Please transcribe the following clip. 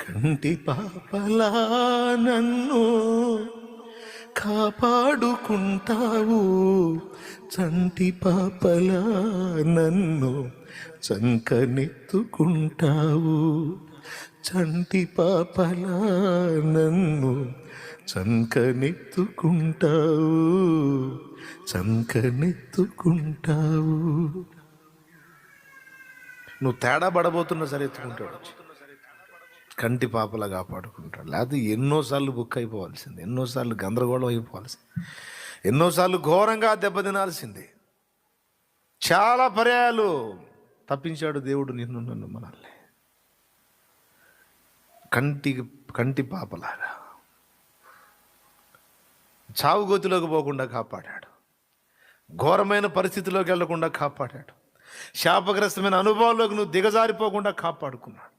కంటి పాపలా నన్ను కాపాడుకుంటావు, చంటి పాపలా నన్ను చంకనెత్తుకుంటావు, చంటి పాపలా నన్ను చంకనెత్తుకుంటావు, చంకనెత్తుకుంటావు. నువ్వు తేడా పడబోతున్నా సరే ఎత్తుకుంటాడు, కంటి పాపలా కాపాడుకుంటాడు. లేకపోతే ఎన్నోసార్లు బుక్ అయిపోవాల్సింది, ఎన్నోసార్లు గందరగోళం అయిపోవాల్సింది, ఎన్నోసార్లు ఘోరంగా దెబ్బతినాల్సింది. చాలా పర్యాయాలు తప్పించాడు దేవుడు నిన్ను నన్ను మనల్ని కంటి పాపలాగా. చావు గోతిలోకి పోకుండా కాపాడాడు, ఘోరమైన పరిస్థితిలోకి వెళ్లకుండా కాపాడాడు, శాపగ్రస్తమైన అనుభవాల్లోకి నువ్వు దిగజారిపోకుండా కాపాడుకున్నాడు.